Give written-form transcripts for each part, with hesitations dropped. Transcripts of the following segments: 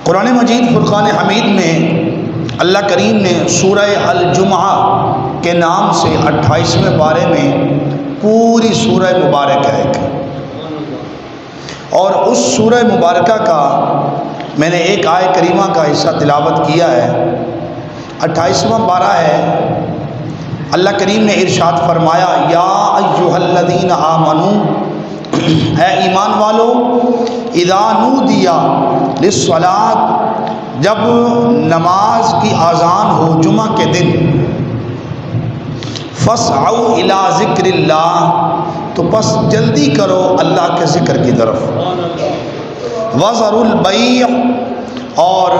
قرآن مجید فرقان حمید میں اللہ کریم نے سورہ الجمعہ کے نام سے 28ویں پارے میں پوری سورہ مبارک ہے ایک، اور اس سورہ مبارکہ کا میں نے ایک آیت کریمہ کا حصہ تلاوت کیا ہے۔ 28واں پارہ ہے۔ اللہ کریم نے ارشاد فرمایا یا ایھا الذین آمنو، اے ایمان والو، اذا نودی للصلاۃ، جب نماز کی اذان ہو جمعہ کے دن، فاسعوا الی ذکر اللہ، تو بس جلدی کرو اللہ کے ذکر کی طرف، وذروا البیع، اور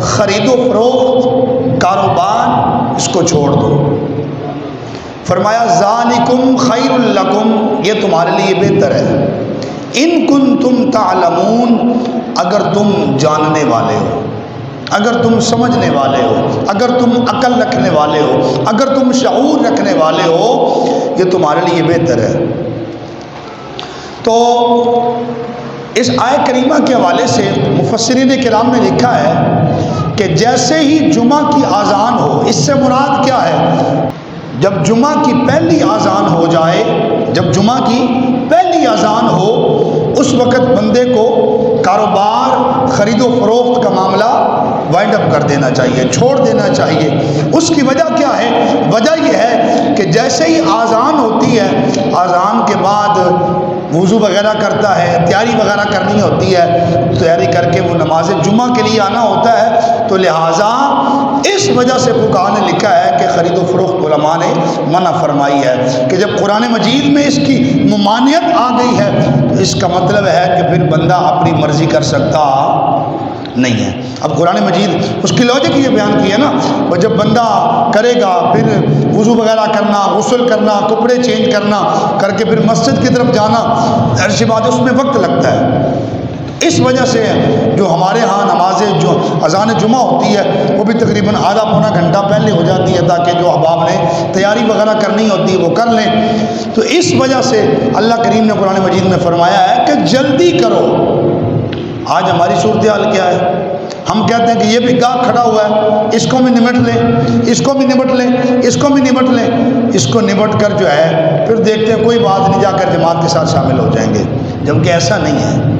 خرید و فروخت کاروبار اس کو چھوڑ دو۔ فرمایا ذالکم خیر لکم، یہ تمہارے لیے بہتر ہے، ان کنتم تعلمون، اگر تم جاننے والے ہو، اگر تم سمجھنے والے ہو، اگر تم عقل رکھنے والے ہو، اگر تم شعور رکھنے والے ہو، یہ تمہارے لیے بہتر ہے۔ تو اس آیت کریمہ کے حوالے سے مفسرین کرام نے لکھا ہے کہ جیسے ہی جمعہ کی اذان ہو، اس سے مراد کیا ہے؟ جب جمعہ کی پہلی اذان ہو جائے، جب جمعہ کی پہلی اذان ہو، اس وقت بندے کو کاروبار خرید و فروخت کا معاملہ وائنڈ اپ کر دینا چاہیے، چھوڑ دینا چاہیے۔ اس کی وجہ کیا ہے؟ وجہ یہ ہے کہ جیسے ہی اذان ہوتی ہے، اذان کے بعد وضو وغیرہ کرتا ہے، تیاری وغیرہ کرنی ہوتی ہے، تیاری کر کے وہ نماز جمعہ کے لیے آنا ہوتا ہے، تو لہٰذا اس وجہ سے فقہاء نے لکھا ہے کہ خرید و فروخت علماء نے منع فرمائی ہے کہ جب قرآن مجید میں اس کی ممانعت آ گئی ہے تو اس کا مطلب ہے کہ پھر بندہ اپنی مرضی کر سکتا نہیں ہے۔ اب قرآن مجید اس کی لاجک یہ بیان کی ہے نا، وہ جب بندہ کرے گا پھر وضو وغیرہ کرنا، غسل کرنا، کپڑے چینج کرنا، کر کے پھر مسجد کی طرف جانا، ایسی بات اس میں وقت لگتا ہے۔ اس وجہ سے جو ہمارے ہاں نمازیں جو اذان جمعہ ہوتی ہے وہ بھی تقریباً آدھا پونا گھنٹہ پہلے ہو جاتی ہے تاکہ جو احباب نے تیاری وغیرہ کرنی ہوتی ہے وہ کر لیں۔ تو اس وجہ سے اللہ کریم نے قرآن مجید میں فرمایا ہے کہ جلدی کرو۔ آج ہماری صورتحال کیا ہے؟ ہم کہتے ہیں کہ یہ بھی گاہ کھڑا ہوا ہے، اس کو بھی نمٹ لیں، اس کو بھی نمٹ لیں، اس کو بھی نمٹ لیں، اس کو نمٹ کر جو ہے پھر دیکھتے ہیں کوئی بات نہیں، جا کر جماعت کے ساتھ شامل ہو جائیں گے، جبکہ ایسا نہیں ہے۔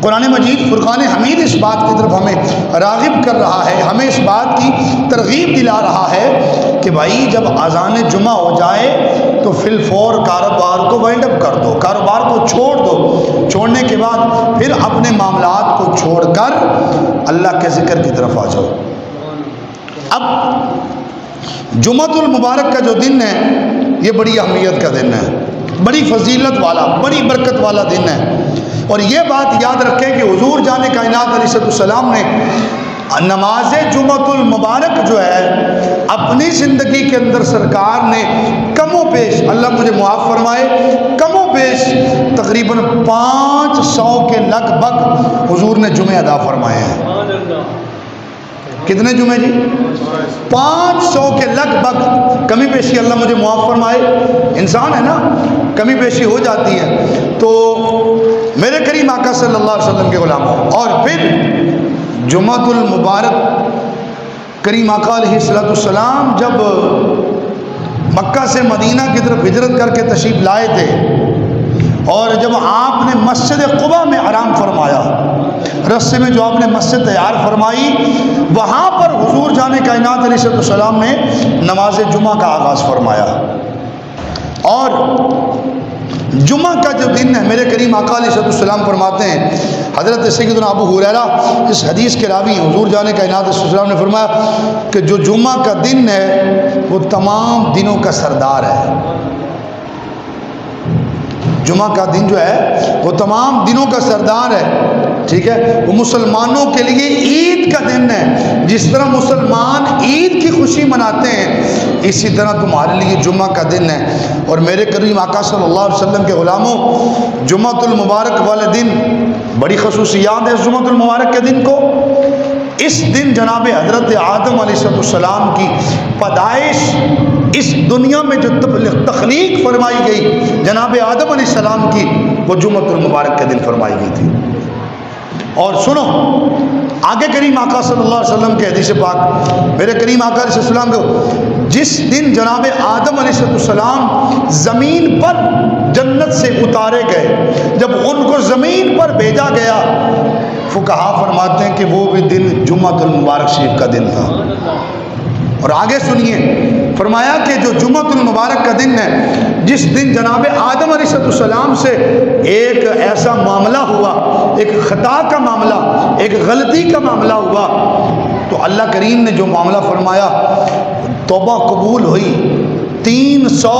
قرآن مجید فرقان حمید اس بات کی طرف ہمیں راغب کر رہا ہے، ہمیں اس بات کی ترغیب دلا رہا ہے کہ بھائی جب اذان جمعہ ہو جائے تو فی الفور کاروبار کو وائنڈ اپ کر دو، کاروبار کو چھوڑ دو، چھوڑنے کے بعد پھر اپنے معاملات کو چھوڑ کر اللہ کے ذکر کی طرف آ جاؤ۔ اب جمعۃ المبارک کا جو دن ہے یہ بڑی اہمیت کا دن ہے، بڑی فضیلت والا، بڑی برکت والا دن ہے، اور یہ بات یاد رکھیں کہ حضور جان کائنات علیہ السلام نے نماز جمعۃ المبارک جو ہے اپنی زندگی کے اندر سرکار نے کم و بیش، اللہ مجھے معاف فرمائے، کم و بیش تقریباً 500 کے لگ بھگ حضور نے جمعے ادا فرمائے ہیں۔ کتنے جمعے جی؟ 500 کے لگ بھگ، کمی بیشی اللہ مجھے معاف فرمائے، انسان ہے نا، کمی بیشی ہو جاتی ہے۔ تو میرے کریم آقا صلی اللہ علیہ وسلم کے غلام، اور پھر جمعۃ المبارک کریم آقا علیہ السلام جب مکہ سے مدینہ کی طرف ہجرت کر کے تشریف لائے تھے، اور جب آپ نے مسجد قباء میں آرام فرمایا، رستے میں جو آپ نے مسجد تیار فرمائی، وہاں پر حضور جان کائنات علیہ السلام نے نماز جمعہ کا آغاز فرمایا۔ اور جمعہ کا جو دن ہے میرے کریم آقا علیہ السلام فرماتے ہیں، حضرت سیدنا ابو ہریرہ اس حدیث کے راوی حضور جان کائنات علیہ السلام نے فرمایا کہ جو جمعہ کا دن ہے وہ تمام دنوں کا سردار ہے۔ جمعہ کا دن جو ہے وہ تمام دنوں کا سردار ہے، ٹھیک ہے؟ وہ مسلمانوں کے لیے عید کا دن ہے، جس طرح مسلمان عید کی خوشی مناتے ہیں اسی طرح تمہارے لیے جمعہ کا دن ہے۔ اور میرے کریم آقا صلی اللہ علیہ وسلم کے غلاموں، جمعۃ المبارک والے دن بڑی خصوصیات ہے۔ جمعۃ المبارک کے دن کو، اس دن جناب حضرت آدم علیہ السلام کی پیدائش، اس دنیا میں جو تخلیق فرمائی گئی جناب آدم علیہ السلام کی، وہ جمعۃ المبارک کے دن فرمائی گئی تھی۔ اور سنو آگے کریم کریم آقا صلی اللہ علیہ وسلم کے حدیث پاک، میرے کریم آقا علیہ السلام کو جس دن جناب آدم علیہ السلام زمین پر جنت سے اتارے گئے، جب ان کو زمین پر بھیجا گیا، فقہا فرماتے ہیں کہ وہ بھی دن جمعۃ المبارک شریف کا دن تھا۔ اور آگے سنیے، فرمایا کہ جو جمعۃ المبارک کا دن ہے، جس دن جناب آدم علیہ السلام سے ایک ایسا معاملہ ہوا، ایک خطا کا معاملہ، ایک غلطی کا معاملہ ہوا، تو اللہ کریم نے جو معاملہ فرمایا، توبہ قبول ہوئی 300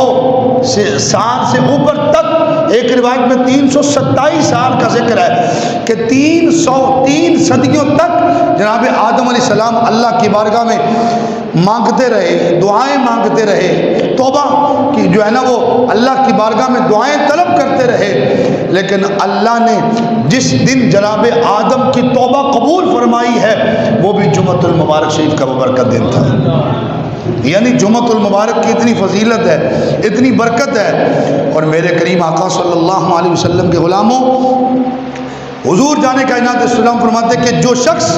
سال سے اوپر تک، ایک روایت میں 327 سال کا ذکر ہے کہ 303 صدیوں تک جناب آدم علیہ السلام اللہ کی بارگاہ میں مانگتے رہے، دعائیں مانگتے رہے، توبہ کی جو ہے نا وہ اللہ کی بارگاہ میں دعائیں طلب کرتے رہے، لیکن اللہ نے جس دن جناب آدم کی توبہ قبول فرمائی ہے، وہ بھی جمعۃ المبارک شریف کا مبارک دن تھا۔ یعنی جمعۃ المبارک کی اتنی فضیلت ہے، اتنی برکت ہے۔ اور میرے کریم آقا صلی اللہ علیہ وسلم کے غلاموں، حضور جانے کائنات السلام فرماتے کہ جو شخص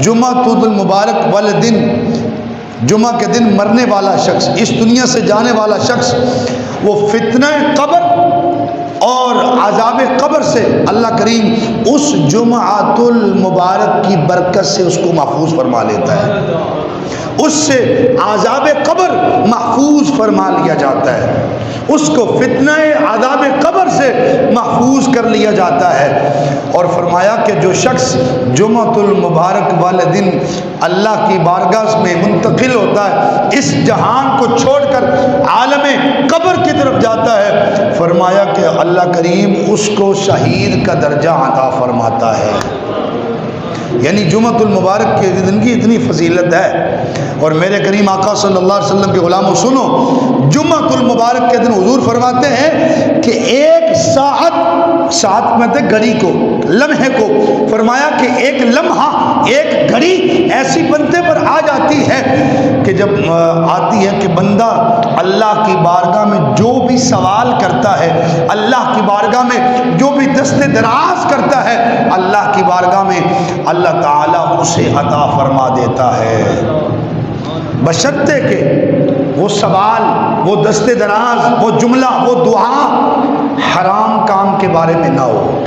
جمعۃ المبارک والے دن، جمعہ کے دن مرنے والا شخص، اس دنیا سے جانے والا شخص، وہ فتنہ قبر اور عذاب قبر سے اللہ کریم اس جمعۃ المبارک کی برکت سے اس کو محفوظ فرما لیتا ہے، اس سے عذاب قبر محفوظ فرما لیا جاتا ہے، اس کو فتنہ عذاب قبر سے محفوظ کر لیا جاتا ہے۔ اور فرمایا کہ جو شخص جمعۃ المبارک والے دن اللہ کی بارگاہ میں منتقل ہوتا ہے، اس جہان کو چھوڑ کر عالم قبر کی طرف جاتا ہے، فرمایا کہ اللہ کریم اس کو شہید کا درجہ عطا فرماتا ہے۔ یعنی جمعۃ المبارک کے دن کی اتنی فضیلت ہے۔ اور میرے کریم آقا صلی اللہ علیہ وسلم کے غلاموں سنو، جمعۃ المبارک کے دن حضور فرماتے ہیں کہ ایک ساعت میں تھے گھڑی کو، لمحے کو، فرمایا کہ ایک لمحہ، ایک گھڑی ایسی بندے پر آ جاتی ہے کہ جب آتی ہے کہ بندہ اللہ کی بارگاہ میں جو بھی سوال کرتا ہے، اللہ کی بارگاہ میں جو بھی دست دراز کرتا ہے، اللہ کی بارگاہ میں اللہ تعالیٰ اسے عطا فرما دیتا ہے، بشرطے کہ وہ سوال، وہ دست دراز، وہ جملہ، وہ دعا حرام کام کے بارے میں نہ ہو۔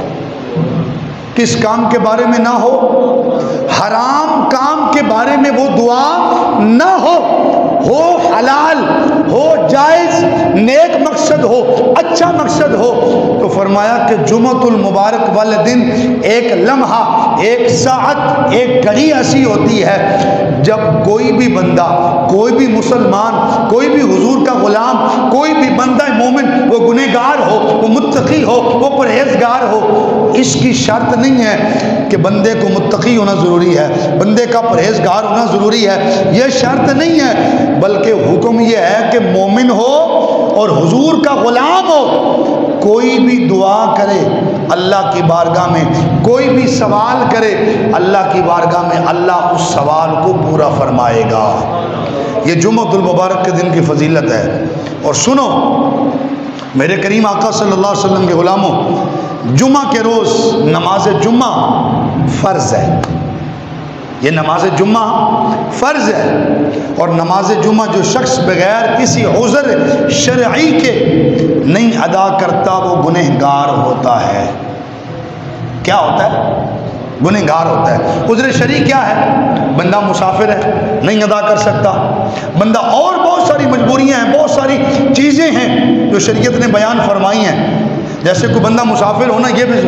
کس کام کے بارے میں نہ ہو؟ حرام کام کے بارے میں وہ دعا نہ ہو حلال ہو، جائز، نیک مقصد ہو، اچھا مقصد ہو۔ تو فرمایا کہ جمعۃ المبارک والے دن ایک لمحہ، ایک ساعت، ایک گھڑی ایسی ہوتی ہے جب کوئی بھی بندہ، کوئی بھی مسلمان، کوئی بھی حضور کا غلام، کوئی بھی بندہ مومن، وہ گنہگار ہو، وہ متقی ہو، وہ پرہیزگار ہو، اس کی شرط نہیں ہے کہ بندے کو متقی ہونا ضروری ہے، بندے کا پرہیزگار ہونا ضروری ہے، یہ شرط نہیں ہے، بلکہ حکم یہ ہے کہ مومن ہو اور حضور کا غلام ہو، کوئی بھی دعا کرے اللہ کی بارگاہ میں، کوئی بھی سوال کرے اللہ کی بارگاہ میں، اللہ اس سوال کو پورا فرمائے گا۔ یہ جمعۃ المبارک کے دن کی فضیلت ہے۔ اور سنو میرے کریم آقا صلی اللہ علیہ وسلم کے غلاموں، جمعہ کے روز نماز جمعہ فرض ہے، یہ نماز جمعہ فرض ہے، اور نماز جمعہ جو شخص بغیر کسی عذر شرعی کے نہیں ادا کرتا وہ گنہگار ہوتا ہے۔ کیا ہوتا ہے؟ گنہگار ہوتا ہے۔ عذر شرعی کیا ہے؟ بندہ مسافر ہے، نہیں ادا کر سکتا، بندہ اور بہت ساری مجبوریاں ہیں، بہت ساری چیزیں ہیں جو شریعت نے بیان فرمائی ہیں۔ جیسے کوئی بندہ مسافر ہونا، یہ بھی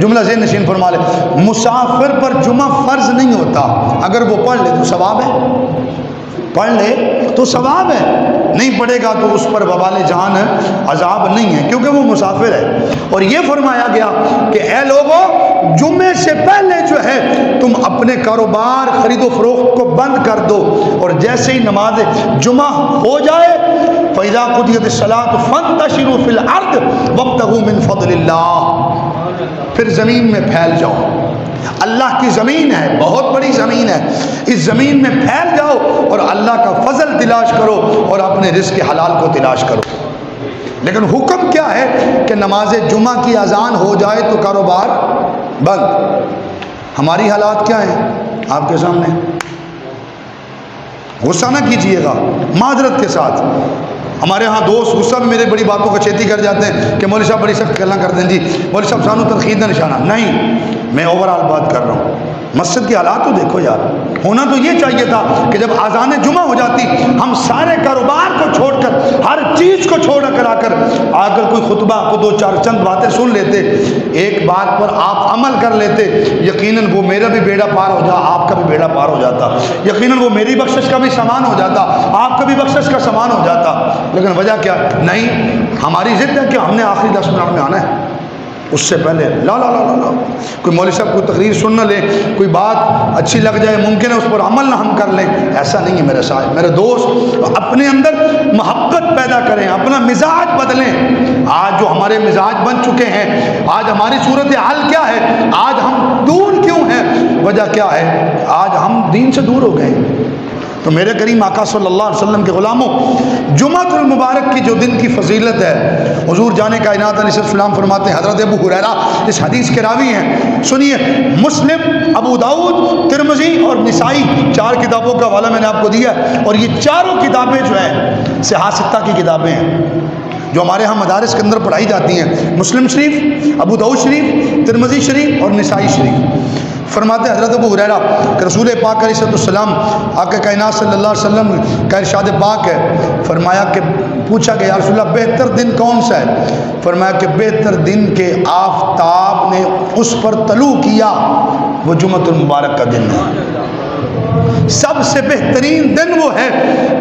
جملہ ذہن نشین فرما لے، مسافر پر جمعہ فرض نہیں ہوتا، اگر وہ پڑھ لے تو ثواب ہے، پڑھ لے تو ثواب ہے، نہیں پڑھے گا تو اس پر وبال جہان عذاب نہیں ہے، کیونکہ وہ مسافر ہے۔ اور یہ فرمایا گیا کہ اے لوگوں، جمعے سے پہلے جو ہے تم اپنے کاروبار، خرید و فروخت کو بند کر دو، اور جیسے ہی نماز جمعہ ہو جائے فَإِذَا قُضِيَتِ الصَّلَاةُ فَانتَشِرُوا فِي الْأَرْضِ وَابْتَغُوا مِنْ فَضْلِ اللَّهِ، پھر زمین میں پھیل جاؤ۔ اللہ کی زمین ہے، بہت بڑی زمین ہے، اس زمین میں پھیل جاؤ اور اللہ کا فضل تلاش کرو اور اپنے رزق حلال کو تلاش کرو۔ لیکن حکم کیا ہے کہ نماز جمعہ کی اذان ہو جائے تو کاروبار بند۔ ہماری حالات کیا ہیں؟ آپ کے سامنے. غصہ نہ کیجئے گا، معذرت کے ساتھ. ہمارے ہاں دوست غصہ میں میرے بڑی باتوں کا چھیتی کر جاتے ہیں کہ مولوی صاحب بڑی سخت گلاں کر دیں جی مولوی صاحب سانو تنقید کا نشانہ. نہیں، میں اوورآل بات کر رہا ہوں. مسجد کے حالات تو دیکھو یار. ہونا تو یہ چاہیے تھا کہ جب اذان جمعہ ہو جاتی ہم سارے کاروبار کو چھوڑ کر، ہر چیز کو چھوڑ کر آ کر کوئی خطبہ کو دو چار چند باتیں سن لیتے، ایک بات پر آپ عمل کر لیتے، یقیناً وہ میرا بھی بیڑا پار ہو جاتا، آپ کا بھی بیڑا پار ہو جاتا. یقیناً وہ میری بخشش کا بھی سامان ہو جاتا، آپ کا بھی بخشش کا سامان ہو جاتا. لیکن وجہ کیا؟ نہیں، ہماری ضد ہے کہ ہم نے آخری 10 منٹ میں آنا ہے. اس سے پہلے لا لا لا لا کوئی مولوی صاحب کوئی تقریر سن نہ لے، کوئی بات اچھی لگ جائے، ممکن ہے اس پر عمل نہ ہم کر لیں. ایسا نہیں ہے میرے ساتھ. میرے دوست اپنے اندر محبت پیدا کریں، اپنا مزاج بدلیں. آج جو ہمارے مزاج بن چکے ہیں، آج ہماری صورت حال کیا ہے، آج ہم دور کیوں ہیں، وجہ کیا ہے؟ آج ہم دین سے دور ہو گئے. تو میرے کریم آقا صلی اللہ علیہ وسلم کے غلاموں، جمعۃ المبارک کی جو دن کی فضیلت ہے، حضور جانے کائنات علیہ السلام فرماتے ہیں، حضرت ابو ہریرہ اس حدیث کے راوی ہیں، سنیے. مسلم، ابو داؤد، ترمذی اور نسائی 4 کتابوں کا حوالہ میں نے آپ کو دیا ہے. اور یہ چاروں کتابیں جو ہیں صحاح ستہ کی کتابیں ہیں جو ہمارے ہاں مدارس کے اندر پڑھائی جاتی ہیں. مسلم شریف، ابو داؤد شریف، ترمذی شریف اور نسائی شریف. فرماتے ہیں حضرت ابو ہریرہ کہ رسول پاک علیہ السلام آقا کائنات صلی اللہ علیہ وسلم کا ارشاد پاک ہے، فرمایا کہ پوچھا کہ یا رسول اللہ بہتر دن کون سا ہے؟ فرمایا کہ بہتر دن کے آفتاب نے اس پر طلوع کیا وہ جمعۃ المبارک کا دن ہے. سب سے بہترین دن وہ ہے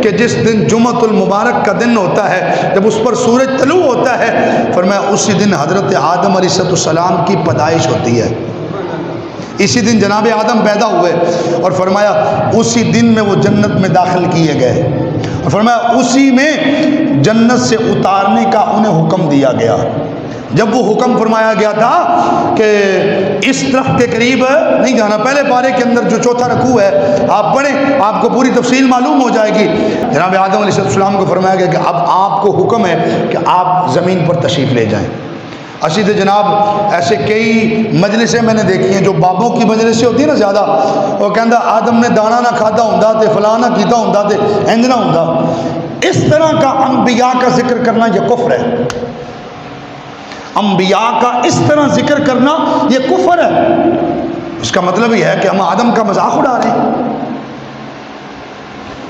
کہ جس دن جمعۃ المبارک کا دن ہوتا ہے، جب اس پر سورج طلوع ہوتا ہے. فرمایا اسی دن حضرت آدم علیہ السلام کی پیدائش ہوتی ہے. اسی دن جناب آدم پیدا ہوئے، اور فرمایا اسی دن میں وہ جنت میں داخل کیے گئے، اور فرمایا اسی میں جنت سے اتارنے کا انہیں حکم دیا گیا. جب وہ حکم فرمایا گیا تھا کہ اس درخت کے قریب نہیں جانا، پہلے پارے کے اندر جو 4تھا رکوع ہے آپ پڑھیں، آپ کو پوری تفصیل معلوم ہو جائے گی. جناب آدم علیہ السلام کو فرمایا گیا کہ اب آپ کو حکم ہے کہ آپ زمین پر تشریف لے جائیں. اسی تو جناب ایسے کئی مجلسیں میں نے دیکھی ہیں جو بابوں کی مجلسیں ہوتی ہیں نا زیادہ، وہ کہندا آدم نے دانا نہ کھادا ہوندا تے فلاں نہ کیتا ہوندا تے انج نہ ہوندا. اس طرح کا انبیاء کا ذکر کرنا یہ کفر ہے. انبیاء کا اس طرح ذکر کرنا یہ کفر ہے. اس کا مطلب یہ ہے کہ ہم آدم کا مذاق اڑا رہے ہیں.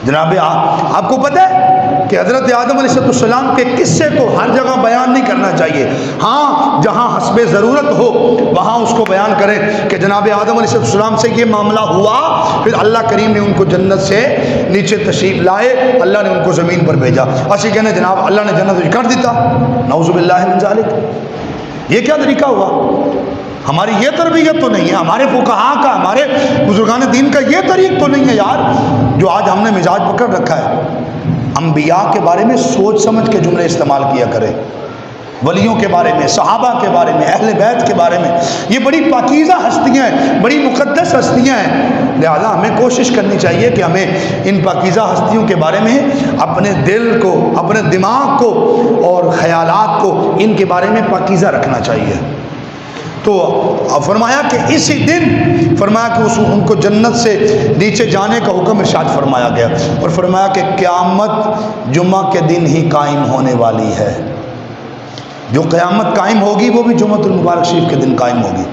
جناب آپ کو پتہ ہے کہ حضرت آدم علیہ السلام کے قصے کو ہر جگہ بیان نہیں کرنا چاہیے. ہاں جہاں حسب ضرورت ہو وہاں اس کو بیان کریں کہ جناب آدم علیہ السلام سے یہ معاملہ ہوا، پھر اللہ کریم نے ان کو جنت سے نیچے تشریف لائے، اللہ نے ان کو زمین پر بھیجا. اسی کہنے جناب اللہ نے جنت کر دیتا، نعوذ باللہ من ذالک. یہ کیا طریقہ ہوا؟ ہماری یہ تربیت تو نہیں ہے، ہمارے فقہاء کا، ہمارے بزرگان دین کا یہ طریق تو نہیں ہے یار جو آج ہم نے مزاج پکڑ رکھا ہے. انبیاء کے بارے میں سوچ سمجھ کے جملے استعمال کیا کریں، ولیوں کے بارے میں، صحابہ کے بارے میں، اہل بیت کے بارے میں. یہ بڑی پاکیزہ ہستیاں ہیں، بڑی مقدس ہستیاں ہیں. لہذا ہمیں کوشش کرنی چاہیے کہ ہمیں ان پاکیزہ ہستیوں کے بارے میں اپنے دل کو، اپنے دماغ کو اور خیالات کو ان کے بارے میں پاکیزہ رکھنا چاہیے. تو فرمایا کہ اسی دن فرمایا کہ ان کو جنت سے نیچے جانے کا حکم ارشاد فرمایا گیا، اور فرمایا کہ قیامت جمعہ کے دن ہی قائم ہونے والی ہے. جو قیامت قائم ہوگی وہ بھی جمعۃ المبارک شریف کے دن قائم ہوگی.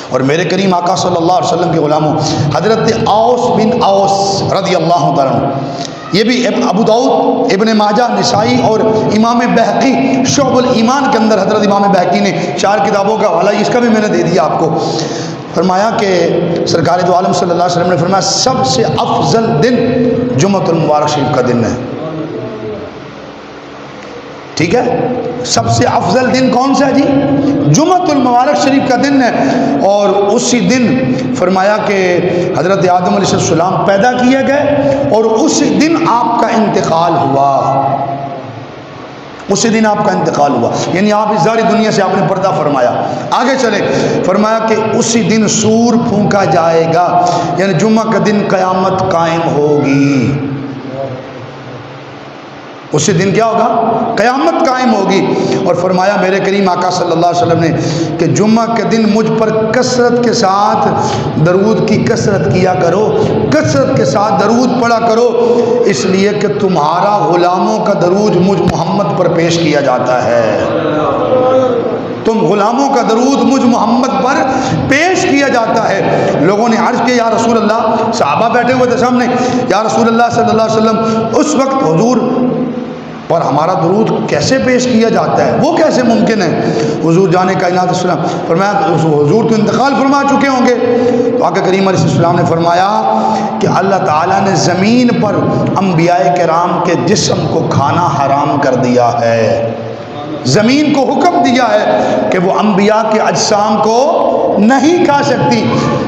اور میرے کریم آقا صلی اللہ علیہ وسلم کے غلاموں، حضرت اوس بن اوس رضی اللہ تعالیٰ عنہ، یہ بھی ابو داؤد، ابن ماجہ، نسائی اور امام بہقی شعب الایمان کے اندر حضرت امام بہقی نے 4 کتابوں کا حوالہ، اس کا بھی میں نے دے دیا آپ کو. فرمایا کہ سرکار دو عالم صلی اللہ علیہ وسلم نے فرمایا سب سے افضل دن جمعۃ المبارک شریف کا دن ہے. ٹھیک ہے، سب سے افضل دن کون سا ہے جی؟ جمعۃ المبارک شریف کا دن ہے. اور اسی دن فرمایا کہ حضرت آدم علیہ السلام پیدا کیے گئے، اور اسی دن آپ کا انتقال ہوا. اسی دن آپ کا انتقال ہوا، یعنی آپ اس ظاہری دنیا سے آپ نے پردہ فرمایا. آگے چلے، فرمایا کہ اسی دن سور پھونکا جائے گا، یعنی جمعہ کا دن قیامت قائم ہوگی. اسی دن کیا ہوگا؟ قیامت قائم ہوگی۔ اور فرمایا میرے کریم آقا صلی اللہ علیہ وسلم نے کہ جمعہ کے دن مجھ پر کثرت کے ساتھ درود کی کثرت کیا کرو، کثرت کے ساتھ درود پڑھا کرو، اس لیے کہ تمہارا غلاموں کا درود مجھ محمد پر پیش کیا جاتا ہے۔ تم غلاموں کا درود مجھ محمد پر پیش کیا جاتا ہے۔ لوگوں نے عرض کیا یا رسول اللہ، صحابہ بیٹھے ہوئے تھے سامنے، یا رسول اللہ صلی اللہ علیہ وسلم اس وقت حضور پر ہمارا درود کیسے پیش کیا جاتا ہے، وہ کیسے ممکن ہے؟ حضور جانے کائنات السلام فرمایا حضور تو انتقال فرما چکے ہوں گے۔ تو آقا کریم علیہ السلام نے فرمایا کہ اللہ تعالیٰ نے زمین پر انبیاء کرام کے جسم کو کھانا حرام کر دیا ہے، زمین کو حکم دیا ہے کہ وہ انبیاء کے اجسام کو نہیں کھا سکتی،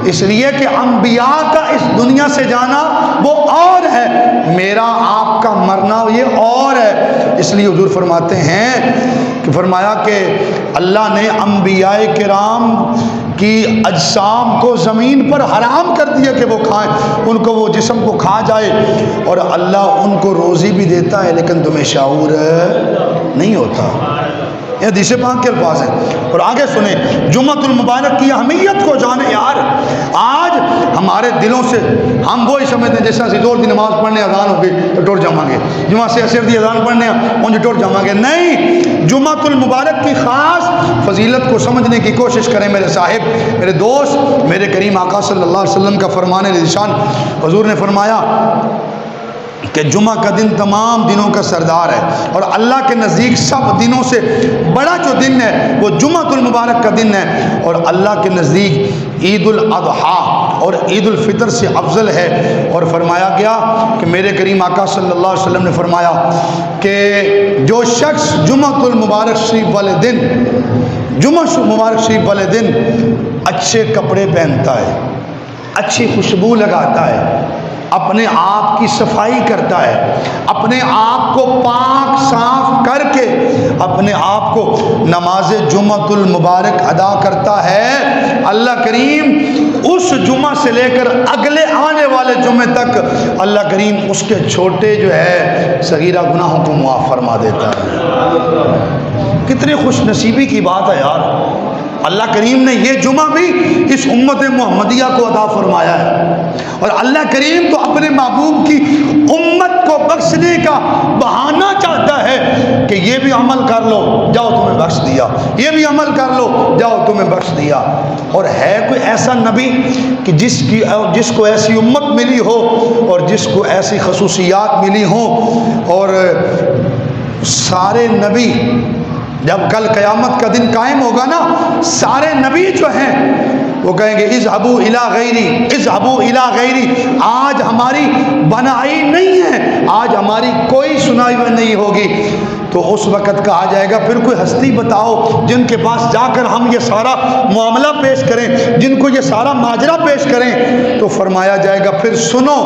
اس لیے کہ انبیاء کا اس دنیا سے جانا وہ اور ہے، میرا آپ کا مرنا یہ اور ہے۔ اس لیے حضور فرماتے ہیں کہ فرمایا کہ اللہ نے انبیاء کرام کی اجسام کو زمین پر حرام کر دیا کہ وہ کھائیں، ان کو وہ جسم کو کھا جائے، اور اللہ ان کو روزی بھی دیتا ہے لیکن تمہیں شعور نہیں ہوتا۔ یہ حدیث پاک کے الفاظ ہیں۔ اور آگے سنیں، جمعۃ المبارک کی اہمیت کو جانیں یار۔ آج ہمارے دلوں سے ہم وہی سمجھتے ہیں جیسا زور دی نماز پڑھنے اذان ہو گئی تو ٹر جاؤں گے، جمعہ سے عصر دی اذان پڑھنے انج ٹر جاؤں گے، نہیں، جمعۃ المبارک کی خاص فضیلت کو سمجھنے کی کوشش کریں میرے صاحب، میرے دوست۔ میرے کریم آقا صلی اللہ علیہ وسلم کا فرمان نشان، حضور نے فرمایا کہ جمعہ کا دن تمام دنوں کا سردار ہے، اور اللہ کے نزدیک سب دنوں سے بڑا جو دن ہے وہ جمعۃ المبارک کا دن ہے، اور اللہ کے نزدیک عید الاضحیٰ اور عید الفطر سے افضل ہے۔ اور فرمایا گیا کہ میرے کریم آقا صلی اللہ علیہ وسلم نے فرمایا کہ جو شخص جمعۃ المبارک شریف والے دن، جمعہ مبارک شریف والے دن اچھے کپڑے پہنتا ہے، اچھی خوشبو لگاتا ہے، اپنے آپ کی صفائی کرتا ہے، اپنے آپ کو پاک صاف کر کے اپنے آپ کو نماز جمعۃ المبارک ادا کرتا ہے، اللہ کریم اس جمعہ سے لے کر اگلے آنے والے جمعے تک اللہ کریم اس کے چھوٹے جو ہے صغیرہ گناہوں کو معاف فرما دیتا ہے۔ کتنی خوش نصیبی کی بات ہے یار، اللہ کریم نے یہ جمعہ بھی اس امت محمدیہ کو عطا فرمایا ہے، اور اللہ کریم تو اپنے محبوب کی امت کو بخشنے کا بہانہ چاہتا ہے کہ یہ بھی عمل کر لو جاؤ تمہیں بخش دیا، یہ بھی عمل کر لو جاؤ تمہیں بخش دیا۔ اور ہے کوئی ایسا نبی کہ جس کو ایسی امت ملی ہو اور جس کو ایسی خصوصیات ملی ہوں؟ اور سارے نبی جب کل قیامت کا دن قائم ہوگا نا، سارے نبی جو ہیں وہ کہیں گے اذهبوا الی غیری، اذهبوا الی غیری، آج ہماری بنائی نہیں ہے، آج ہماری کوئی سنائی میں نہیں ہوگی۔ تو اس وقت کہا جائے گا پھر کوئی ہستی بتاؤ جن کے پاس جا کر ہم یہ سارا معاملہ پیش کریں، جن کو یہ سارا ماجرا پیش کریں۔ تو فرمایا جائے گا پھر سنو،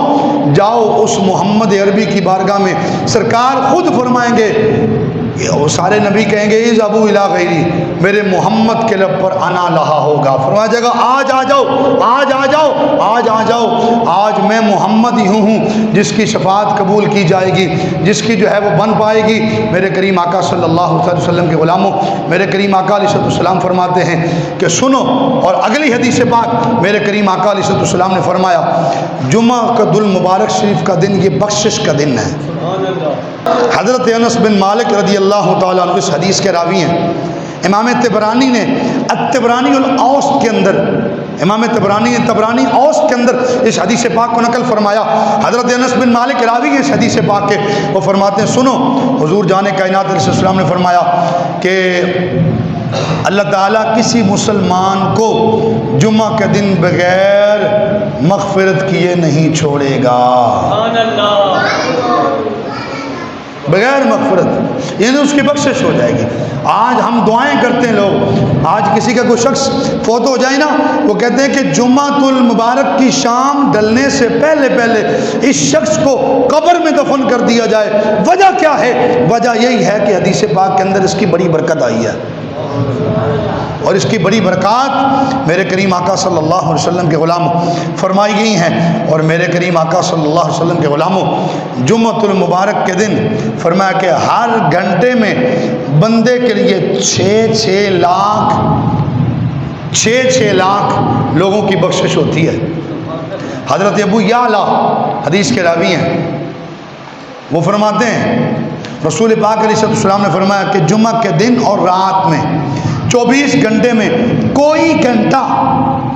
جاؤ اس محمد عربی کی بارگاہ میں، سرکار خود فرمائیں گے، وہ سارے نبی کہیں گے اذهبوا الی غیری، میرے محمد کے لب پر انا لہا ہوگا، فرمایا جائے گا آج آ جاؤ، آج آ جاؤ، آج آ جاؤ، آج میں محمد ہی ہوں جس کی شفاعت قبول کی جائے گی، جس کی جو ہے وہ بن پائے گی۔ میرے کریم آقا صلی اللہ علیہ وسلم کے غلاموں، میرے کریم آقا علیہ السلام فرماتے ہیں کہ سنو، اور اگلی حدیث پاک میرے کریم آقا علیہ السلام نے فرمایا جمعہ کا المبارک شریف کا دن یہ بخشش کا دن ہے۔ حضرت انس بن مالک رضی اللہ تعالیٰ عنہ اس حدیث کے راوی ہیں۔ امام طبرانی نے الطبرانی الاوسط کے اندر، امام طبرانی نے طبرانی اوسط کے اندر اس حدیث پاک کو نقل فرمایا۔ حضرت انس بن مالک راوی ہیں اس حدیث پاک کے، وہ فرماتے ہیں سنو، حضور جان کائنات علیہ السلام نے فرمایا کہ اللہ تعالیٰ کسی مسلمان کو جمعہ کے دن بغیر مغفرت کیے نہیں چھوڑے گا، بغیر مغفرت، یعنی اس کی بخشش ہو جائے گی۔ آج ہم دعائیں کرتے ہیں لوگ، آج کسی کا کوئی شخص فوت ہو جائے نا، وہ کہتے ہیں کہ جمعۃ المبارک کی شام ڈلنے سے پہلے پہلے اس شخص کو قبر میں دفن کر دیا جائے۔ وجہ کیا ہے؟ وجہ یہی ہے کہ حدیث پاک کے اندر اس کی بڑی برکت آئی ہے۔ اور اس کی بڑی برکات میرے کریم آقا صلی اللہ علیہ وسلم کے غلاموں فرمائی گئی ہیں۔ اور میرے کریم آقا صلی اللہ علیہ وسلم کے غلاموں جمعۃ المبارک کے دن فرمایا کہ ہر گھنٹے میں بندے کے لیے 6 لاکھ لوگوں کی بخشش ہوتی ہے۔ حضرت ابو یعلا حدیث کے راوی ہیں، وہ فرماتے ہیں رسول پاک علیہ السلام نے فرمایا کہ جمعہ کے دن اور رات میں 24 گھنٹے میں کوئی گھنٹہ،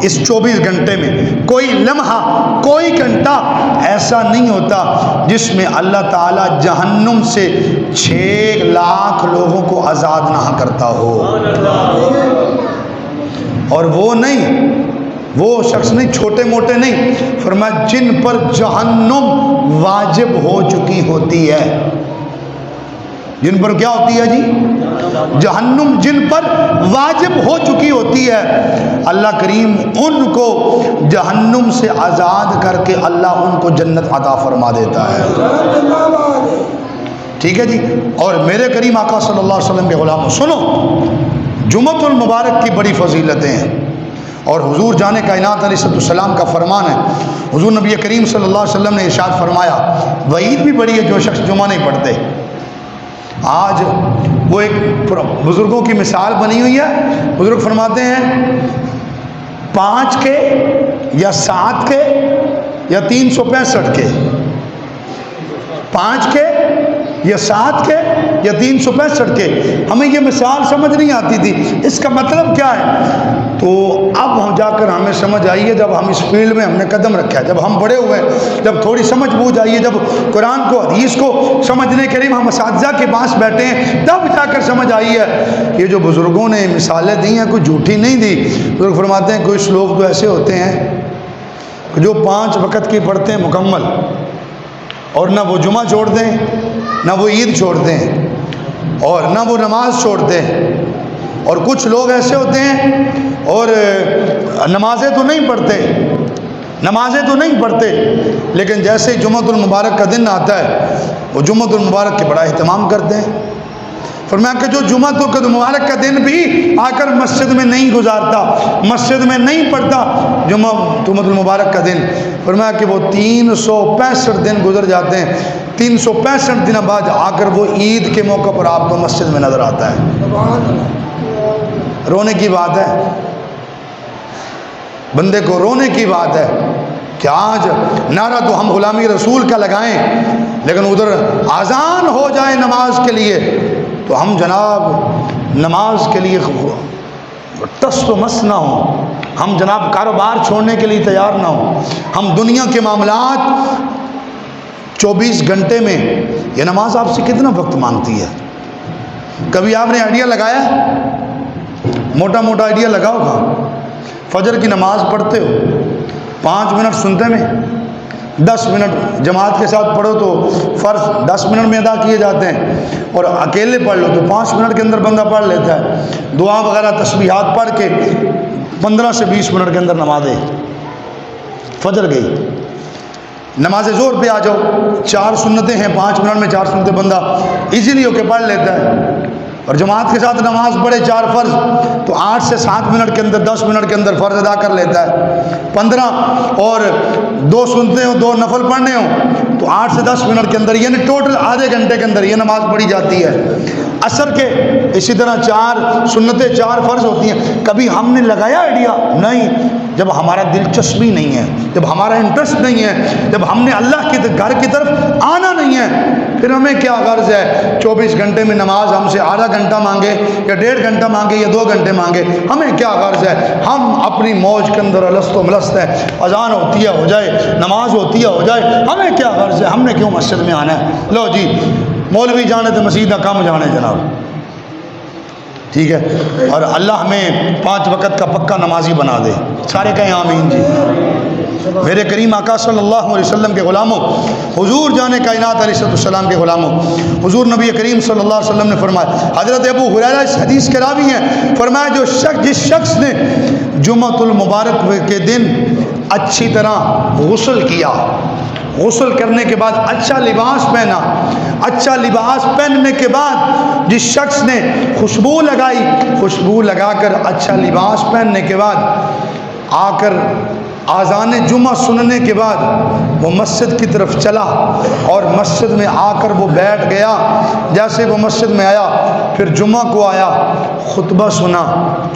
اس 24 گھنٹے میں کوئی لمحہ، کوئی گھنٹہ ایسا نہیں ہوتا جس میں اللہ تعالیٰ جہنم سے 6 لاکھ لوگوں کو آزاد نہ کرتا ہو۔ اور وہ نہیں، وہ شخص نہیں، چھوٹے موٹے نہیں، فرمایا جن پر جہنم واجب ہو چکی ہوتی ہے۔ جن پر کیا ہوتی ہے جی؟ جہنم جن پر واجب ہو چکی ہوتی ہے، اللہ کریم ان کو جہنم سے آزاد کر کے اللہ ان کو جنت عطا فرما دیتا ہے۔ ٹھیک ہے جی۔ اور میرے کریم آقا صلی اللہ علیہ وسلم کے غلاموں سنو، جمعۃ المبارک کی بڑی فضیلتیں ہیں، اور حضور جان کائنات علیہ السلام کا فرمان ہے۔ حضور نبی کریم صلی اللہ علیہ وسلم نے ارشاد فرمایا، وعید بھی بڑی ہے جو شخص جمعہ نہیں پڑھتے۔ آج وہ ایک بزرگوں کی مثال بنی ہوئی ہے، بزرگ فرماتے ہیں 5 کے یا 7 کے یا 365 کے، 5 کے یا 7 کے یا 365 کے۔ ہمیں یہ مثال سمجھ نہیں آتی تھی، اس کا مطلب کیا ہے؟ تو اب ہم جا کر ہمیں سمجھ آئی ہے، جب ہم اس فیلڈ میں ہم نے قدم رکھا ہے، جب ہم بڑے ہوئے، جب تھوڑی سمجھ بوجھ آئی ہے، جب قرآن کو حدیث کو سمجھنے کے لیے ہم اساتذہ کے پاس بیٹھے ہیں، تب جا کر سمجھ آئی ہے یہ جو بزرگوں نے مثالیں دی ہیں کوئی جھوٹی نہیں دی۔ بزرگ فرماتے ہیں کچھ لوگ تو ایسے ہوتے ہیں جو 5 وقت کی پڑھتے ہیں مکمل، اور نہ وہ جمعہ چھوڑ دیں، نہ وہ عید چھوڑ دیں، اور نہ وہ نماز چھوڑ دیں۔ اور کچھ لوگ ایسے ہوتے ہیں اور نمازیں تو نہیں پڑھتے، لیکن جیسے ہی جمعۃ المبارک کا دن آتا ہے وہ جمعۃ المبارک کے بڑا اہتمام کرتے ہیں۔ فرمایا کہ جو جمعۃ المبارک کا دن بھی آ کر مسجد میں نہیں گزارتا، مسجد میں نہیں پڑھتا جمعۃ المبارک کا دن، فرمایا کہ وہ 365 دن گزر جاتے ہیں، 365 دن بعد آ کر وہ عید کے موقع پر آپ کو مسجد میں نظر آتا ہے۔ رونے کی بات ہے، بندے کو رونے کی بات ہے کہ آج نعرہ تو ہم غلامی رسول کا لگائیں، لیکن ادھر اذان ہو جائے نماز کے لیے تو ہم جناب نماز کے لیے ٹس و مس نہ ہوں، ہم جناب کاروبار چھوڑنے کے لیے تیار نہ ہوں، ہم دنیا کے معاملات 24 گھنٹے میں، یہ نماز آپ سے کتنا وقت مانگتی ہے؟ کبھی آپ نے آئیڈیا لگایا؟ موٹا موٹا آئیڈیا لگاؤ گا، فجر کی نماز پڑھتے ہو 5 منٹ سنتے میں، 10 منٹ جماعت کے ساتھ پڑھو تو فرض 10 منٹ میں ادا کیے جاتے ہیں، اور اکیلے پڑھ لو تو 5 منٹ کے اندر بندہ پڑھ لیتا ہے، دعا وغیرہ تسبیحات پڑھ کے 15 سے 20 منٹ کے اندر نمازیں فجر گئی۔ نماز ظہر پہ آ جاؤ، 4 سنتیں ہیں، 5 منٹ میں 4 سنتیں بندہ ایزیلی ہو کے پڑھ لیتا ہے، اور جماعت کے ساتھ نماز پڑھے 4 فرض تو 8 سے 7 منٹ کے اندر، 10 منٹ کے اندر فرض ادا کر لیتا ہے۔ 15 اور 2 سنتے ہوں، 2 نفل پڑھنے ہوں تو 8 سے 10 منٹ کے اندر، یعنی ٹوٹل آدھے گھنٹے کے اندر یہ نماز پڑھی جاتی ہے۔ عصر کے اسی طرح 4 سنتیں، 4 فرض ہوتی ہیں۔ کبھی ہم نے لگایا آئیڈیا؟ نہیں۔ جب ہمارا دلچسپی نہیں ہے، جب ہمارا انٹرسٹ نہیں ہے، جب ہم نے اللہ کے گھر کی طرف آنا نہیں ہے، پھر ہمیں کیا غرض ہے 24 گھنٹے میں نماز ہم سے آدھا گھنٹہ مانگے یا 1.5 گھنٹہ مانگے یا 2 گھنٹے مانگے، ہمیں کیا غرض ہے؟ ہم اپنی موج کے اندر الست و ملست ہے، اذان ہوتی ہے ہو جائے، نماز ہوتی ہے ہو جائے، ہمیں کیا غرض ہے؟ ہم نے کیوں مسجد میں آنا ہے؟ لو جی مولوی جانے تو مسجد کا کم جانے جناب، ٹھیک ہے، اور اللہ ہمیں 5 وقت کا پکا نمازی بنا دے، سارے کہیں آمین جی۔ میرے کریم آقا صلی اللہ علیہ وسلم کے غلاموں، حضور جان کائنات علیہ السلام کے غلاموں، حضور نبی کریم صلی اللہ علیہ وسلم نے فرمایا، حضرت ابو ہریرہ اس حدیث کے راوی ہیں، فرمایا جس شخص نے جمعۃ المبارک کے دن اچھی طرح غسل کیا، غسل کرنے کے بعد اچھا لباس پہنا، اچھا لباس پہننے کے بعد جس شخص نے خوشبو لگائی، خوشبو لگا کر اچھا لباس پہننے کے بعد آ کر آذان جمعہ سننے کے بعد وہ مسجد کی طرف چلا اور مسجد میں آ کر وہ بیٹھ گیا۔ جیسے وہ مسجد میں آیا، پھر جمعہ کو آیا، خطبہ سنا،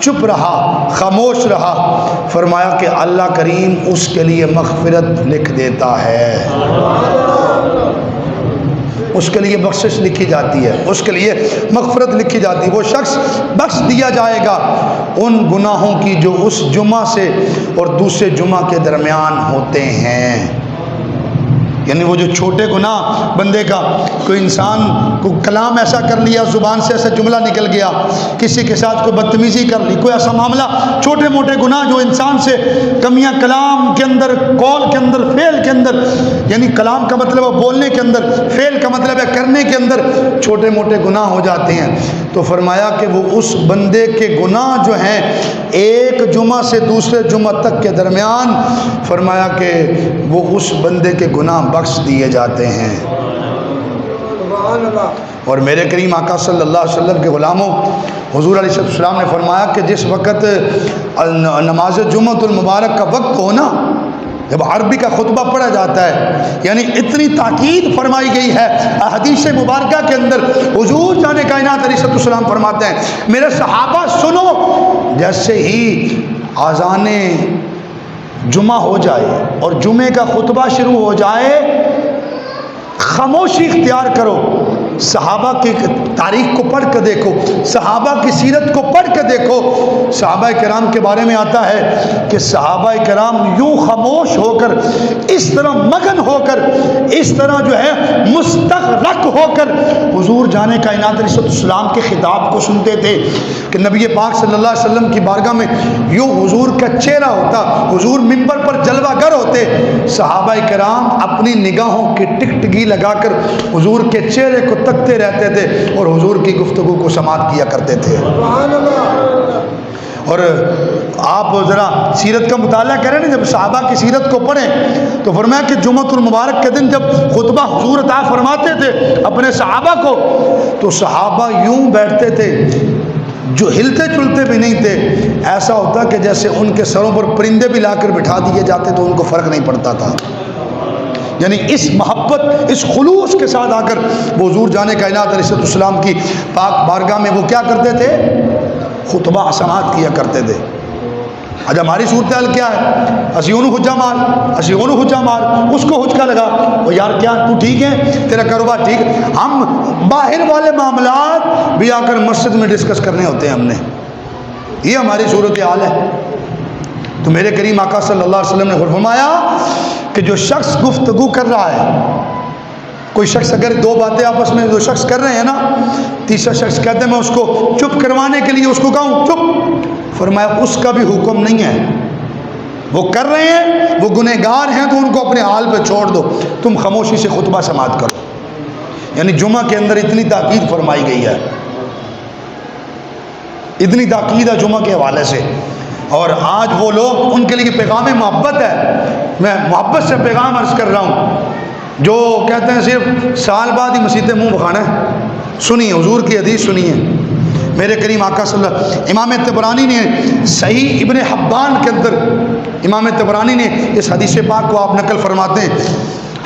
چپ رہا، خاموش رہا، فرمایا کہ اللہ کریم اس کے لیے مغفرت لکھ دیتا ہے، اس کے لیے بخشش لکھی جاتی ہے، اس کے لیے مغفرت لکھی جاتی ہے۔ وہ شخص بخش دیا جائے گا ان گناہوں کی جو اس جمعہ سے اور دوسرے جمعہ کے درمیان ہوتے ہیں۔ یعنی وہ جو چھوٹے گناہ بندے کا، کوئی انسان کو کلام ایسا کر لیا، زبان سے ایسا جملہ نکل گیا، کسی کے ساتھ کوئی بدتمیزی کر لی، کوئی ایسا معاملہ، چھوٹے موٹے گناہ جو انسان سے کمیاں کلام کے اندر، قول کے اندر، فعل کے اندر، یعنی کلام کا مطلب ہے بولنے کے اندر، فعل کا مطلب ہے کرنے کے اندر چھوٹے موٹے گناہ ہو جاتے ہیں، تو فرمایا کہ وہ اس بندے کے گناہ جو ہیں ایک جمعہ سے دوسرے جمعہ تک کے درمیان، فرمایا کہ وہ اس بندے کے گناہ بخش دیے جاتے ہیں۔ اور میرے کریم آقا صلی اللہ علیہ وسلم کے غلاموں، حضور علیہ السلام نے فرمایا کہ جس وقت نماز جمعۃ المبارک کا وقت ہو نا، جب عربی کا خطبہ پڑھا جاتا ہے، یعنی اتنی تاکید فرمائی گئی ہے حدیث مبارکہ کے اندر، حضور جان کائنات علیہ السلام فرماتے ہیں میرے صحابہ سنو، جیسے ہی اذان جمعہ ہو جائے اور جمعے کا خطبہ شروع ہو جائے، خاموشی اختیار کرو، صحابہ کی تاریخ کو پڑھ کر دیکھو، صحابہ کی سیرت کو پڑھ کر دیکھو۔ صحابہ کرام کے بارے میں آتا ہے کہ صحابہ کرام یوں خاموش ہو کر، اس طرح مگن ہو کر، اس طرح جو ہے مستغرق ہو کر حضور جانے کائنات علیہ السلام کے خطاب کو سنتے تھے کہ نبی پاک صلی اللہ علیہ وسلم کی بارگاہ میں یوں حضور کا چہرہ ہوتا، حضور منبر پر جلوہ گر ہوتے، صحابہ کرام اپنی نگاہوں کی ٹکٹکی لگا کر حضور کے چہرے کو تکتے رہتے تھے اور حضور کی گفتگو کو سماعت کیا کرتے تھے۔ اور آپ ذرا سیرت کا مطالعہ کریں نا، جب صحابہ کی سیرت کو پڑھیں تو فرمایا کہ جمعۃ المبارک کے دن جب خطبہ حضور عطا فرماتے تھے اپنے صحابہ کو، تو صحابہ یوں بیٹھتے تھے، جو ہلتے چلتے بھی نہیں تھے، ایسا ہوتا کہ جیسے ان کے سروں پر پرندے بھی لا کر بٹھا دیے جاتے تو ان کو فرق نہیں پڑتا تھا۔ یعنی اس محبت، اس خلوص کے ساتھ آ کر وہ حضور جانے کائنات علیہ السلام کی پاک بارگاہ میں وہ کیا کرتے تھے؟ خطبہ سماعت کیا کرتے تھے۔ آج ہماری صورتحال کیا ہے؟ اسی انہوں حجہ مار، اسی انہوں حجہ مار، اس کو حجہ لگا، وہ یار کیا تو ٹھیک ہے، تیرا کاروبار ٹھیک ہے؟ ہم باہر والے معاملات بھی آ کر مسجد میں ڈسکس کرنے ہوتے ہیں ہم نے، یہ ہماری صورتحال ہے۔ تو میرے کریم آقا صلی اللہ علیہ وسلم نے فرمایا کہ جو شخص گفتگو کر رہا ہے، کوئی شخص اگر دو باتیں آپس میں دو شخص کر رہے ہیں نا، تیسرا شخص کہتے ہیں میں اس کو چپ کروانے کے لیے اس کو کہوں چپ، فرمایا اس کا بھی حکم نہیں ہے، وہ کر رہے ہیں، وہ گنہگار ہیں تو ان کو اپنے حال پہ چھوڑ دو، تم خاموشی سے خطبہ سماعت کرو۔ یعنی جمعہ کے اندر اتنی تاکید فرمائی گئی ہے، اتنی تاکید ہے جمعہ کے حوالے سے۔ اور آج وہ لوگ، ان کے لیے پیغام محبت ہے، میں محبت سے پیغام عرض کر رہا ہوں، جو کہتے ہیں صرف سال بعد ہی مسیح منہ بخانا ہے، سنیے حضور کی حدیث سنیے، میرے کریم آقا صلی اللہ علیہ وسلم، امام طبرانی نے صحیح ابن حبان کے اندر، امام طبرانی نے اس حدیث پاک کو آپ نقل فرماتے ہیں،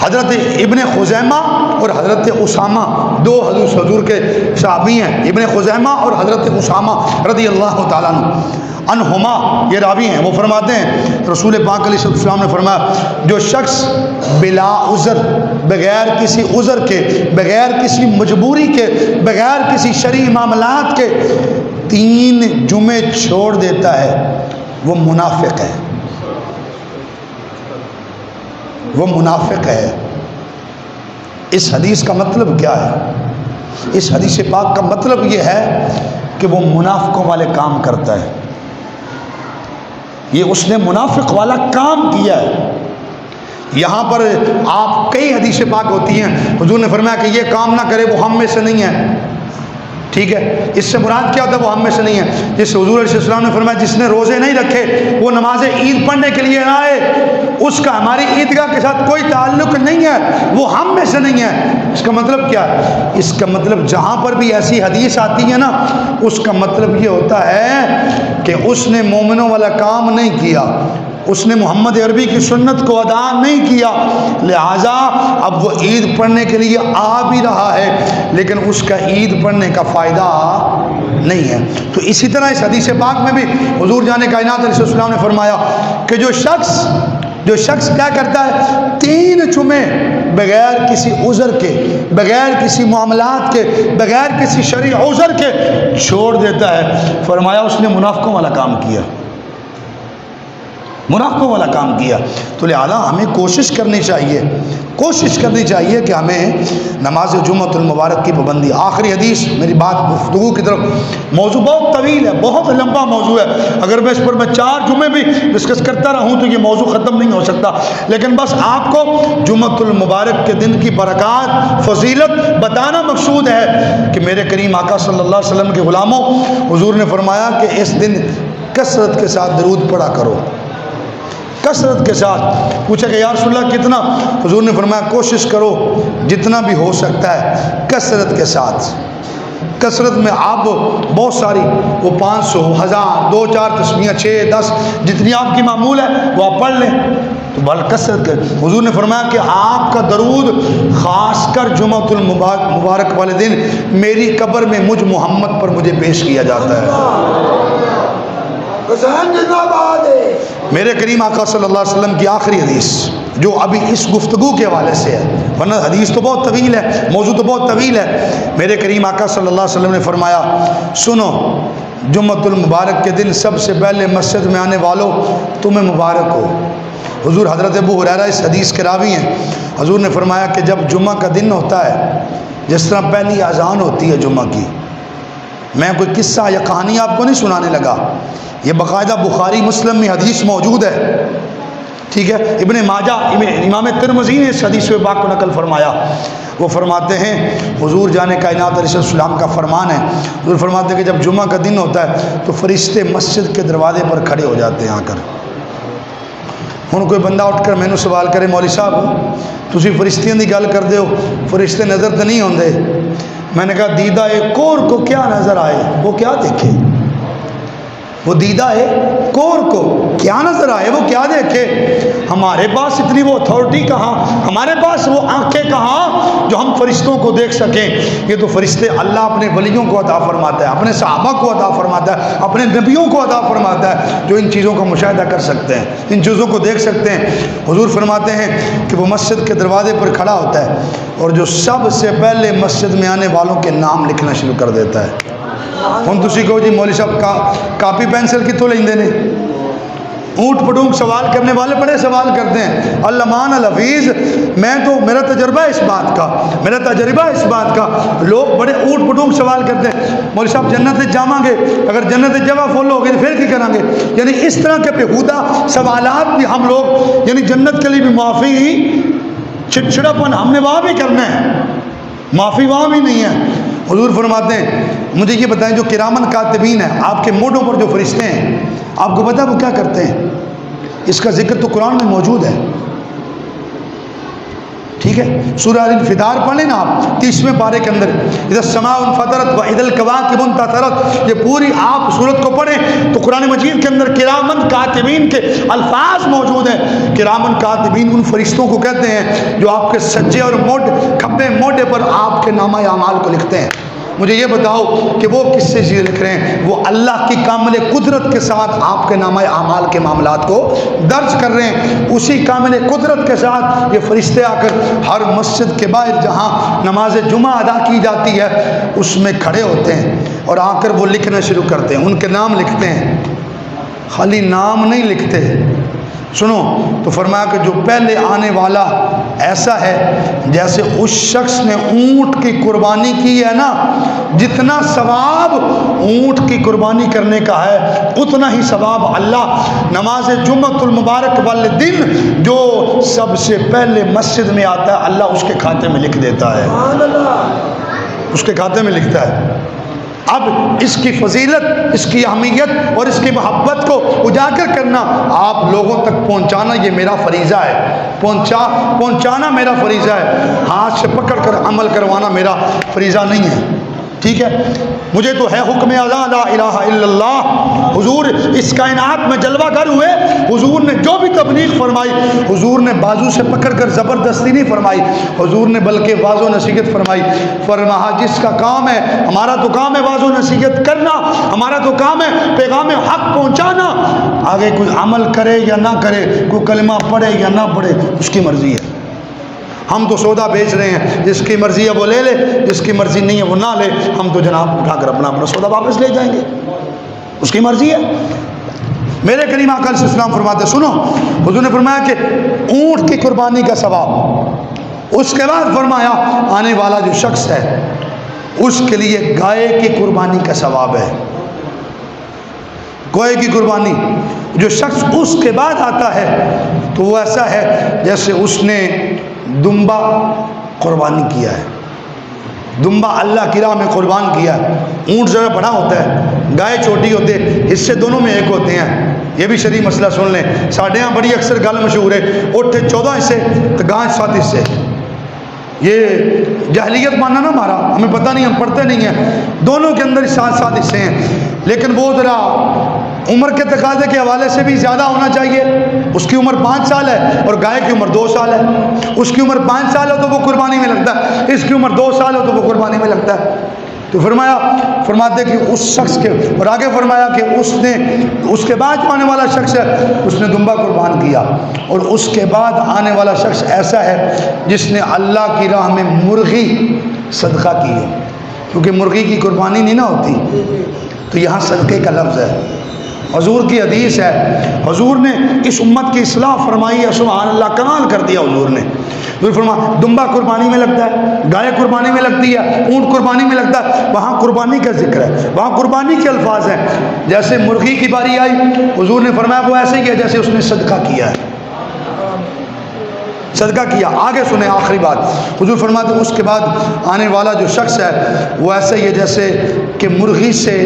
حضرت ابن خزیمہ اور حضرت اسامہ دو حضور کے صحابی ہیں، ابن خزیمہ اور حضرت اسامہ رضی اللہ تعالیٰ عنہما یہ راوی ہیں، وہ فرماتے ہیں رسول پاک علیہ السلام نے فرمایا جو شخص بلا عذر، بغیر کسی عذر کے، بغیر کسی مجبوری کے، بغیر کسی شرعی معاملات کے 3 جمعے چھوڑ دیتا ہے وہ منافق ہے، وہ منافق ہے۔ اس حدیث کا مطلب کیا ہے؟ اس حدیث پاک کا مطلب یہ ہے کہ وہ منافقوں والے کام کرتا ہے، یہ اس نے منافق والا کام کیا ہے۔ یہاں پر آپ کئی حدیث پاک ہوتی ہیں، حضور نے فرمایا کہ یہ کام نہ کرے وہ ہم میں سے نہیں ہے، ٹھیک ہے، اس سے مراد کیا ہوتا ہے؟ وہ ہم میں سے نہیں ہے. جس حضور علیہ السلام نے فرمایا جس نے روزے نہیں رکھے وہ نماز عید پڑھنے کے لیے نہ آئے، اس کا ہماری عیدگاہ کے ساتھ کوئی تعلق نہیں ہے، وہ ہم میں سے نہیں ہے. اس کا مطلب کیا ہے؟ اس کا مطلب جہاں پر بھی ایسی حدیث آتی ہے نا، اس کا مطلب یہ ہوتا ہے کہ اس نے مومنوں والا کام نہیں کیا، اس نے محمد عربی کی سنت کو ادا نہیں کیا، لہٰذا اب وہ عید پڑھنے کے لیے آ بھی رہا ہے لیکن اس کا عید پڑھنے کا فائدہ نہیں ہے. تو اسی طرح اس حدیث پاک میں بھی حضور جان کائنات علیہ السلام نے فرمایا کہ جو شخص کیا کرتا ہے 3 جمعے بغیر کسی عذر کے، بغیر کسی معاملات کے، بغیر کسی شرعی عذر کے چھوڑ دیتا ہے، فرمایا اس نے منافقوں والا کام کیا، منافقوں والا کام کیا. تو لہٰذا ہمیں کوشش کرنی چاہیے کہ ہمیں نماز جمعۃ المبارک کی پابندی. آخری حدیث، میری بات گفتگو کی طرف، موضوع بہت طویل ہے، بہت لمبا موضوع ہے، اگر میں اس پر 4 جمعے بھی ڈسکس کرتا رہوں تو یہ موضوع ختم نہیں ہو سکتا، لیکن بس آپ کو جمعۃ المبارک کے دن کی برکات، فضیلت بتانا مقصود ہے کہ میرے کریم آقا صلی اللہ علیہ وسلم کے غلاموں، حضور نے فرمایا کہ اس دن کثرت کے ساتھ درود پڑھا کرو، کثرت کے ساتھ. پوچھا کہ یا رسول اللہ کتنا؟ حضور نے فرمایا کوشش کرو جتنا بھی ہو سکتا ہے کثرت کے ساتھ. کثرت میں آپ بہت ساری، وہ 500، 1000، 2 4 تسبیحاں، 6 10 جتنی آپ کی معمول ہے وہ آپ پڑھ لیں، تو بل کثرت کر. حضور نے فرمایا کہ آپ کا درود خاص کر جمعۃ المبارک والے دن میری قبر میں مجھ محمد پر مجھے پیش کیا جاتا ہے. میرے کریم آقا صلی اللہ علیہ وسلم کی آخری حدیث جو ابھی اس گفتگو کے حوالے سے ہے، ورنہ حدیث تو بہت طویل ہے، موضوع تو بہت طویل ہے. میرے کریم آقا صلی اللہ علیہ وسلم نے فرمایا سنو، جمعۃ المبارک کے دن سب سے پہلے مسجد میں آنے والوں تمہیں مبارک ہو. حضور حضرت ابو ہریرہ اس حدیث کے راوی ہیں. حضور نے فرمایا کہ جب جمعہ کا دن ہوتا ہے، جس طرح پہلی اذان ہوتی ہے جمعہ کی، میں کوئی قصہ یا کہانی آپ کو نہیں سنانے لگا، یہ باقاعدہ بخاری مسلم میں حدیث موجود ہے، ٹھیک ہے. ابن ماجہ، امام ترمذی نے اس حدیث پاک کو نقل فرمایا. وہ فرماتے ہیں حضور جان کائنات علیہ السلام کا فرمان ہے، حضور فرماتے ہیں کہ جب جمعہ کا دن ہوتا ہے تو فرشتے مسجد کے دروازے پر کھڑے ہو جاتے ہیں آ کر. ہن کوئی بندہ اٹھ کر مینوں سوال کرے مولوی صاحب تسی فرشتیاں دی گل کردے ہو، فرشتے نظر تو نہیں ہوندے؟ میں نے کہا دیدہ کور کو کیا نظر آئے، وہ کیا دیکھے؟ وہ دیدہ کور کو کیا نظر آئے، وہ کیا دیکھے؟ ہمارے پاس اتنی وہ اتھارٹی کہاں، ہمارے پاس وہ آنکھیں کہاں جو ہم فرشتوں کو دیکھ سکیں. یہ تو فرشتے اللہ اپنے ولیوں کو عطا فرماتا ہے، اپنے صحابہ کو عطا فرماتا ہے، اپنے نبیوں کو عطا فرماتا ہے، جو ان چیزوں کا مشاہدہ کر سکتے ہیں، ان چیزوں کو دیکھ سکتے ہیں. حضور فرماتے ہیں کہ وہ مسجد کے دروازے پر کھڑا ہوتا ہے اور جو سب سے پہلے مسجد میں آنے والوں کے نام لکھنا شروع کر دیتا ہے. ہوں تسی کہو جی مولوی صاحب کاپی پینسل کتوں لیندے نے؟ اونٹ پٹونگ سوال کرنے والے بڑے سوال کرتے ہیں. علمان الحفیظ، میں تو میرا تجربہ اس بات کا لوگ بڑے اونٹ پٹونگ سوال کرتے ہیں مولوی صاحب جنت جاواں گے، اگر جنت جگہ فل ہو گئی تو پھر کی کریں گے؟ یعنی اس طرح کے بےہودہ سوالات بھی ہم لوگ، یعنی جنت کے لیے بھی معافی، چڑچڑاپن ہم نے وہاں بھی کرنا ہے، معافی وہاں بھی نہیں ہے. حضور فرماتے ہیں مجھے یہ بتائیں جو کرامن کاتبین ہیں، آپ کے موڈوں پر جو فرشتے ہیں، آپ کو پتہ وہ کیا کرتے ہیں؟ اس کا ذکر تو قرآن میں موجود ہے، ٹھیک ہے. سورہ الانفطار پڑھ لیں نا آپ 30ویں پارے کے اندر، اذا السماء انفطرت واذا الکواکب انتثرت، یہ پوری آپ صورت کو پڑھیں تو قرآن مجید کے اندر کرامن کاتبین کے الفاظ موجود ہیں. کرامن کاتبین ان فرشتوں کو کہتے ہیں جو آپ کے سجے اور کھبے موڈے پر آپ کے نامہ اعمال کو لکھتے ہیں. مجھے یہ بتاؤ کہ وہ کس سے چیز لکھ رہے ہیں؟ وہ اللہ کی کامل قدرت کے ساتھ آپ کے نامہ اعمال کے معاملات کو درج کر رہے ہیں. اسی کامل قدرت کے ساتھ یہ فرشتے آ کر ہر مسجد کے باہر جہاں نماز جمعہ ادا کی جاتی ہے اس میں کھڑے ہوتے ہیں اور آ کر وہ لکھنا شروع کرتے ہیں، ان کے نام لکھتے ہیں. خالی نام نہیں لکھتے، سنو تو فرمایا کہ جو پہلے آنے والا ایسا ہے جیسے اس شخص نے اونٹ کی قربانی کی ہے نا، جتنا ثواب اونٹ کی قربانی کرنے کا ہے اتنا ہی ثواب اللہ نماز جمعۃ المبارک والے دن جو سب سے پہلے مسجد میں آتا ہے اللہ اس کے کھاتے میں لکھ دیتا ہے، اس کے کھاتے میں لکھتا ہے. اب اس کی فضیلت، اس کی اہمیت اور اس کی محبت کو اجاگر کرنا، آپ لوگوں تک پہنچانا، یہ میرا فریضہ ہے۔ پہنچانا میرا فریضہ ہے، ہاتھ سے پکڑ کر عمل کروانا میرا فریضہ نہیں ہے، ٹھیک ہے؟ مجھے تو ہے حکم اعلیٰ لا الہ الا اللہ۔ حضور اس کائنات میں جلوہ گر ہوئے، حضور نے جو بھی تبلیغ فرمائی، حضور نے بازو سے پکڑ کر زبردستی نہیں فرمائی، حضور نے بلکہ واضح و نصیحت فرمائی۔ فرمایا جس کا کام ہے، ہمارا تو کام ہے واضح و نصیحت کرنا، ہمارا تو کام ہے پیغام حق پہنچانا، آگے کوئی عمل کرے یا نہ کرے، کوئی کلمہ پڑھے یا نہ پڑھے، اس کی مرضی ہے۔ ہم تو سودا بیچ رہے ہیں، جس کی مرضی ہے وہ لے لے، جس کی مرضی نہیں ہے وہ نہ لے، ہم تو جناب اٹھا کر اپنا سودا واپس لے جائیں گے، اس کی مرضی ہے۔ میرے کریم آقا علیہ السلام فرماتے، سنو، حضور نے فرمایا کہ اونٹ کی قربانی کا ثواب، اس کے بعد فرمایا آنے والا جو شخص ہے اس کے لیے گائے کی قربانی کا ثواب ہے۔ گائے کی قربانی، جو شخص اس کے بعد آتا ہے تو وہ ایسا ہے جیسے اس نے دمبا قربانی کیا ہے، دمبا اللہ کی راہ میں قربان کیا ہے۔ اونٹ ذرا بڑا ہوتا ہے، گائے چھوٹی ہوتے، حصے دونوں میں ایک ہوتے ہیں، یہ بھی شرعی مسئلہ سن لیں۔ ساڑھے یہاں بڑی اکثر گل مشہور ہے، اونٹ 14 حصے تو گائے 7 حصے، یہ جاہلیت ماننا نا ہمارا، ہمیں پتہ نہیں، ہم پڑھتے نہیں ہیں، دونوں کے اندر 7 حصے ہیں، لیکن وہ ذرا عمر کے تقاضے کے حوالے سے بھی زیادہ ہونا چاہیے۔ اس کی عمر 5 سال ہے اور گائے کی عمر 2 سال ہے، اس کی عمر 5 سال ہے تو وہ قربانی میں لگتا ہے، اس کی عمر 2 سال ہے تو وہ قربانی میں لگتا ہے۔ تو فرماتے کہ اس شخص کے، اور آگے فرمایا کہ اس کے بعد آنے والا شخص ہے، اس نے دمبا قربان کیا، اور اس کے بعد آنے والا شخص ایسا ہے جس نے اللہ کی راہ میں مرغی صدقہ کی ہے، کیونکہ مرغی کی قربانی نہیں نہ ہوتی، تو یہاں صدقے کا لفظ ہے۔ حضور کی حدیث ہے، حضور نے اس امت کی اصلاح فرمائی ہے، سبحان اللہ، کمال کر دیا حضور نے۔ حضور فرمایا دمبا قربانی میں لگتا ہے، گائے قربانی میں لگتی ہے، اونٹ قربانی میں لگتا ہے، وہاں قربانی کا ذکر ہے، وہاں قربانی کے الفاظ ہیں۔ جیسے مرغی کی باری آئی، حضور نے فرمایا وہ ایسے ہی ہے جیسے اس نے صدقہ کیا ہے، صدقہ کیا۔ آگے سنیں آخری بات، حضور فرماتے اس کے بعد آنے والا جو شخص ہے وہ ایسے ہی ہے جیسے کہ مرغی سے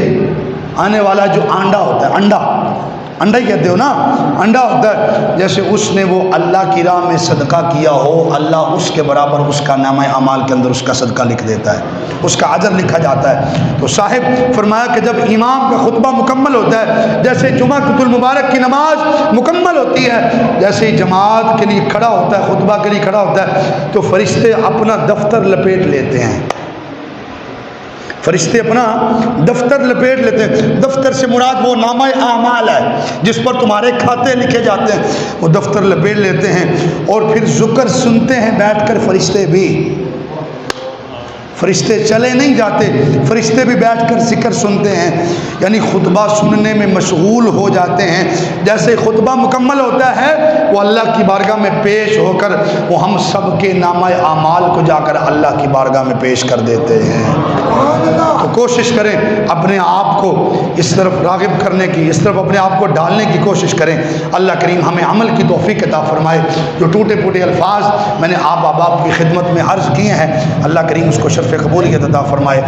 آنے والا جو آنڈا ہوتا ہے، انڈا ہی کہتے ہو نا، انڈا ہوتا ہے، جیسے اس نے وہ اللہ کی راہ میں صدقہ کیا ہو، اللہ اس کے برابر اس کا نامہ اعمال کے اندر اس کا صدقہ لکھ دیتا ہے، اس کا اجر لکھا جاتا ہے۔ تو صاحب فرمایا کہ جب امام کا خطبہ مکمل ہوتا ہے، جیسے جمعہ المبارک کی نماز مکمل ہوتی ہے، جیسے ہی جماعت کے لیے کھڑا ہوتا ہے، خطبہ کے لیے کھڑا ہوتا ہے، تو فرشتے اپنا دفتر لپیٹ لیتے ہیں، فرشتے اپنا دفتر لپیٹ لیتے ہیں۔ دفتر سے مراد وہ نامہ اعمال ہے جس پر تمہارے کھاتے لکھے جاتے ہیں، وہ دفتر لپیٹ لیتے ہیں، اور پھر ذکر سنتے ہیں بیٹھ کر فرشتے بھی، فرشتے چلے نہیں جاتے، فرشتے بھی بیٹھ کر ذکر سنتے ہیں، یعنی خطبہ سننے میں مشغول ہو جاتے ہیں۔ جیسے خطبہ مکمل ہوتا ہے وہ اللہ کی بارگاہ میں پیش ہو کر وہ ہم سب کے نامہ اعمال کو جا کر اللہ کی بارگاہ میں پیش کر دیتے ہیں۔ تو کوشش کریں اپنے آپ کو اس طرف راغب کرنے کی، اس طرف اپنے آپ کو ڈالنے کی کوشش کریں۔ اللہ کریم ہمیں عمل کی توفیق عطا فرمائے۔ جو ٹوٹے پھوٹے الفاظ میں نے آپ احباب کی خدمت میں عرض کیے ہیں، اللہ کریم اس کو شرف قبولیت عطا فرمائے۔